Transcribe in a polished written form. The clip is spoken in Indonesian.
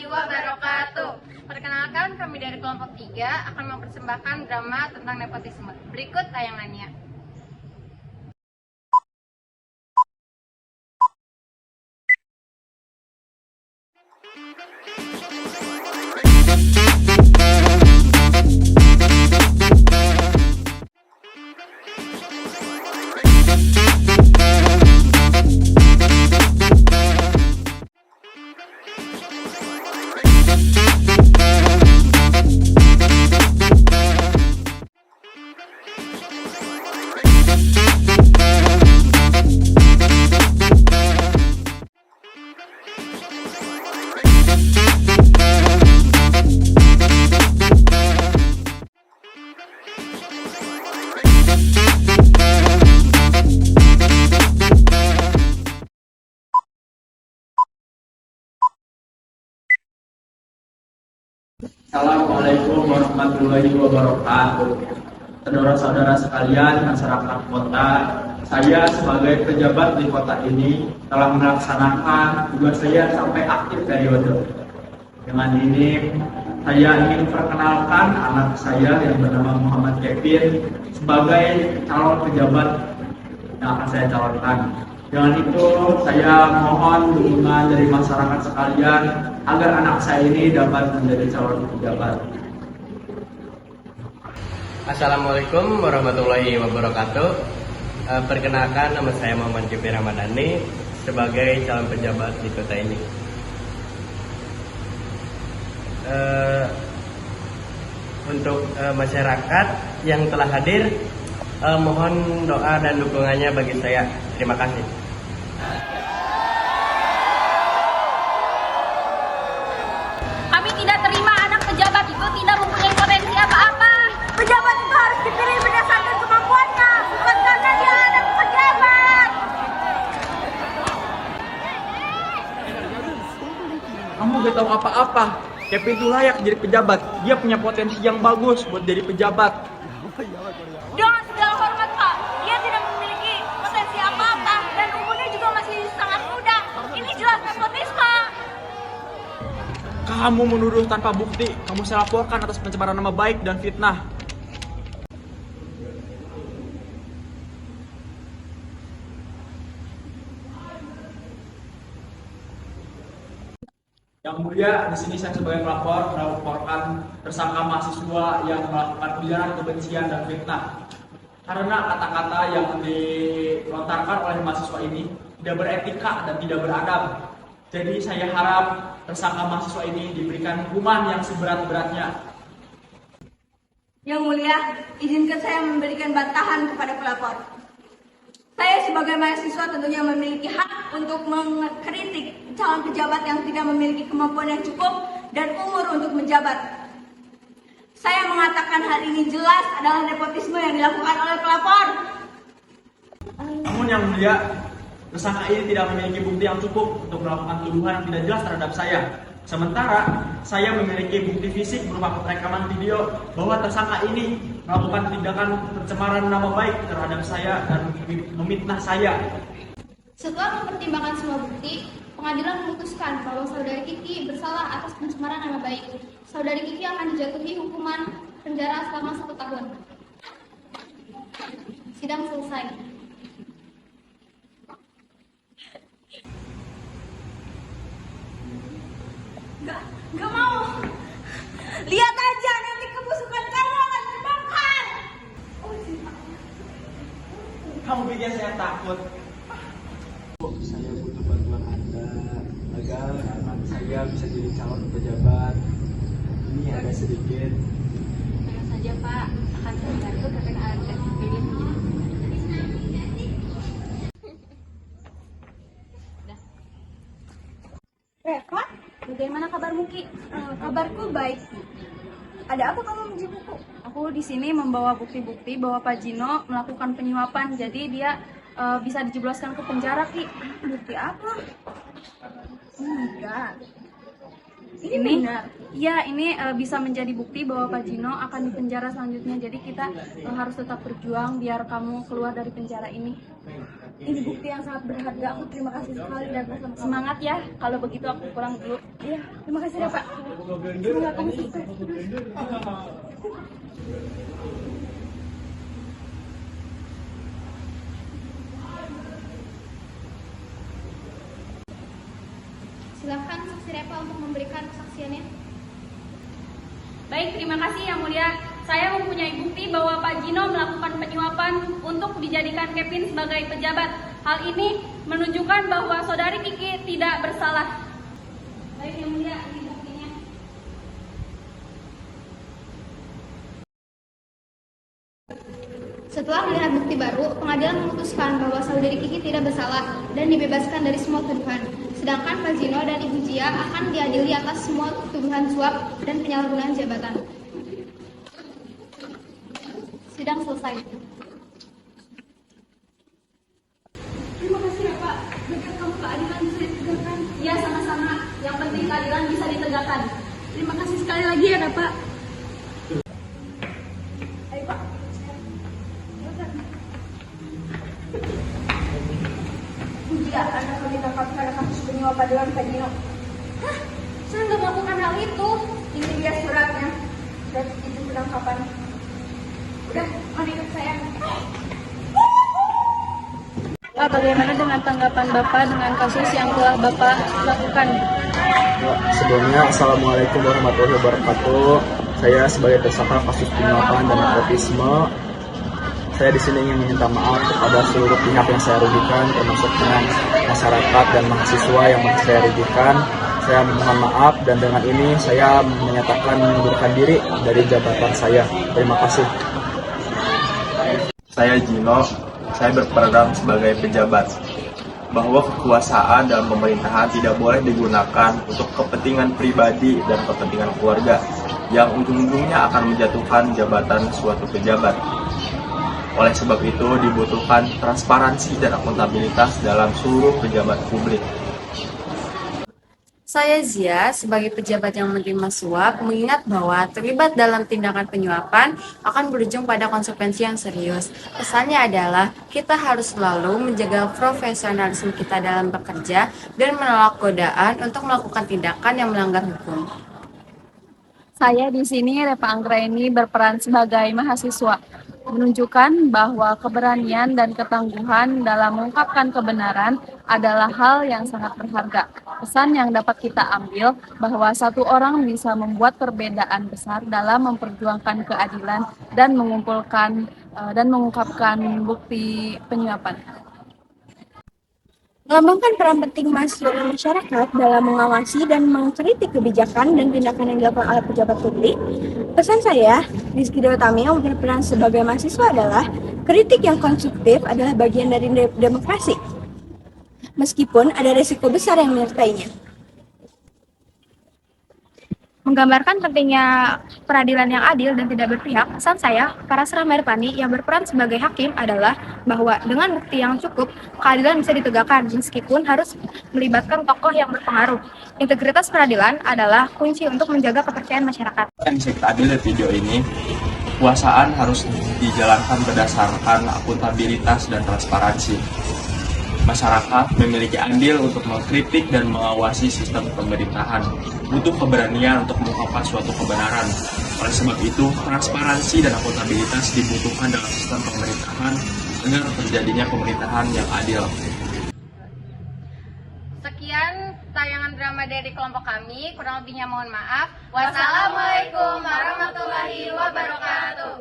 warahmatullahi wabarakatuh. Perkenalkan, kami dari kelompok 3 akan mempersembahkan drama tentang nepotisme. Berikut tayangannya. Assalamualaikum warahmatullahi wabarakatuh. Saudara-saudara sekalian, masyarakat kota, saya sebagai pejabat di kota ini telah melaksanakan tugas saya sampai akhir periode. Dengan ini, saya ingin perkenalkan anak saya yang bernama Muhammad Kevin sebagai calon pejabat yang akan saya calonkan. Dengan itu, saya mohon dukungan dari masyarakat sekalian agar anak saya ini dapat menjadi calon pejabat. Assalamualaikum warahmatullahi wabarakatuh. Perkenalkan, nama saya Muhammad Kevin Ramadhani sebagai calon pejabat di kota ini. Untuk masyarakat yang telah hadir, mohon doa dan dukungannya bagi saya. Terima kasih. Kami tidak terima anak pejabat itu tidak mempunyai potensi apa-apa. Pejabat itu harus dipilih berdasarkan kemampuannya, bukan karena dia anak pejabat. Kamu gak tahu apa-apa. Kevin itu layak jadi pejabat. Dia punya potensi yang bagus buat jadi pejabat. Dengan segala hormat, Pak, dia tidak memiliki potensi apa-apa dan umurnya juga masih sangat muda. Ini jelas nepotisme. Kamu menuduh tanpa bukti. Kamu saya laporkan atas pencemaran nama baik dan fitnah. Yang mulia, di sini saya sebagai pelapor melaporkan tersangka mahasiswa yang melakukan ujaran kebencian dan fitnah. Karena kata-kata yang dilontarkan oleh mahasiswa ini tidak beretika dan tidak beradab. Jadi saya harap tersangka mahasiswa ini diberikan hukuman yang seberat-beratnya. Yang mulia, izinkan saya memberikan bantahan kepada pelapor. Saya sebagai mahasiswa tentunya memiliki hak untuk mengkritik calon pejabat yang tidak memiliki kemampuan yang cukup dan umur untuk menjabat. Saya mengatakan hal ini jelas adalah nepotisme yang dilakukan oleh pelapor. Namun yang mulia, tersangka ini tidak memiliki bukti yang cukup untuk melakukan tuduhan yang tidak jelas terhadap saya. Sementara saya memiliki bukti fisik berupa rekaman video bahwa tersangka ini melakukan tindakan pencemaran nama baik terhadap saya dan memitnah saya. Setelah mempertimbangkan semua bukti, pengadilan memutuskan bahwa saudari Kiki bersalah atas pencemaran nama baik. Saudari Kiki akan dijatuhi hukuman penjara selama 1 tahun. Sidang selesai. Gak mau. Lihat aja, nanti kebusukan kamu akan terbongkar. Kamu bikin saya takut. Saya butuh bantuan Anda agar anak saya bisa jadi calon pejabat. Ini ada sedikit. Tenang saja, Pak. Akan saya bantu ketika Anda terpilih. Reva, bagaimana kabarmu, Ki? Kabarku baik. Ada apa kamu menjemputku? Aku di sini membawa bukti-bukti bahwa Pak Gino melakukan penyuapan, jadi dia bisa dijebloskan ke penjara, Ki. Bukti apa? Enggak. Ini benar. Iya, ini bisa menjadi bukti bahwa Pak Gino akan dipenjara selanjutnya. Jadi kita harus tetap berjuang biar kamu keluar dari penjara ini. Ini bukti yang sangat berharga. Aku terima kasih sekali dan semangat ya. Kalau begitu aku pulang dulu. Iya, terima kasih ya Pak. Semoga kamu sukses. Silakan saksi Repa untuk memberikan kesaksiannya. Baik, terima kasih Yang Mulia. Saya mempunyai bukti bahwa Pak Gino melakukan penyuapan untuk dijadikan Kevin sebagai pejabat. Hal ini menunjukkan bahwa Saudari Kiki tidak bersalah. Baik Yang Mulia, ini buktinya. Setelah melihat bukti baru, pengadilan memutuskan bahwa saudari Kiki tidak bersalah dan dibebaskan dari semua tuduhan. Sedangkan Pak Gino dan Ibu Jia akan diadili atas semua tuduhan suap dan penyalahgunaan jabatan. Sidang selesai. Terima kasih ya Pak. Berkat kamu keadilan bisa ditegakkan. Iya, sama-sama. Yang penting keadilan bisa ditegakkan. Terima kasih sekali lagi ya Pak. Ayo Pak. Iya, Anda kami tangkap karena kasus penyuapan dengan Pak Gino. Hah? Saya nggak melakukan hal itu. Ini dia suratnya. Dan itu penangkapan. Udah, mari ikut saya. Pak, bagaimana dengan tanggapan Bapak dengan kasus yang telah Bapak lakukan? Sebelumnya, Assalamualaikum warahmatullahi wabarakatuh. Saya sebagai tersangka kasus penyuapan dan nepotisme, saya di sini ingin meminta maaf kepada seluruh pihak yang saya rugikan, termasuk dengan masyarakat dan mahasiswa yang saya rugikan. Saya memohon maaf dan dengan ini saya menyatakan mengundurkan diri dari jabatan saya. Terima kasih. Saya Gino, saya berperan sebagai pejabat, bahwa kekuasaan dalam pemerintahan tidak boleh digunakan untuk kepentingan pribadi dan kepentingan keluarga, yang ujung-ujungnya akan menjatuhkan jabatan suatu pejabat. Oleh sebab itu, dibutuhkan transparansi dan akuntabilitas dalam seluruh pejabat publik. Saya Zia, sebagai pejabat yang menerima suap, mengingat bahwa terlibat dalam tindakan penyuapan akan berujung pada konsekuensi yang serius. Pesannya adalah kita harus selalu menjaga profesionalisme kita dalam bekerja dan menolak godaan untuk melakukan tindakan yang melanggar hukum. Saya di sini Repa Anggraini berperan sebagai mahasiswa, menunjukkan bahwa keberanian dan ketangguhan dalam mengungkapkan kebenaran adalah hal yang sangat berharga. Pesan yang dapat kita ambil bahwa satu orang bisa membuat perbedaan besar dalam memperjuangkan keadilan dan mengumpulkan dan mengungkapkan bukti penyuapan. Melambangkan peran penting mahasiswa dan masyarakat dalam mengawasi dan mengkritik kebijakan dan tindakan yang dilakukan oleh pejabat publik. Pesan saya, Rizky Dewa Tami yang berperan sebagai mahasiswa adalah kritik yang konstruktif adalah bagian dari demokrasi, meskipun ada resiko besar yang menyertainya. Menggambarkan pentingnya peradilan yang adil dan tidak berpihak, pesan saya, Parasrah Merpani yang berperan sebagai hakim adalah bahwa dengan bukti yang cukup, keadilan bisa ditegakkan meskipun harus melibatkan tokoh yang berpengaruh. Integritas peradilan adalah kunci untuk menjaga kepercayaan masyarakat. Yang bisa kita ambil dari video ini, kekuasaan harus dijalankan berdasarkan akuntabilitas dan transparansi. Masyarakat memiliki andil untuk mengkritik dan mengawasi sistem pemerintahan. Butuh keberanian untuk mengungkapkan suatu kebenaran. Oleh sebab itu, transparansi dan akuntabilitas dibutuhkan dalam sistem pemerintahan agar terjadinya pemerintahan yang adil. Sekian tayangan drama dari kelompok kami, kurang lebihnya mohon maaf. Wassalamualaikum warahmatullahi wabarakatuh.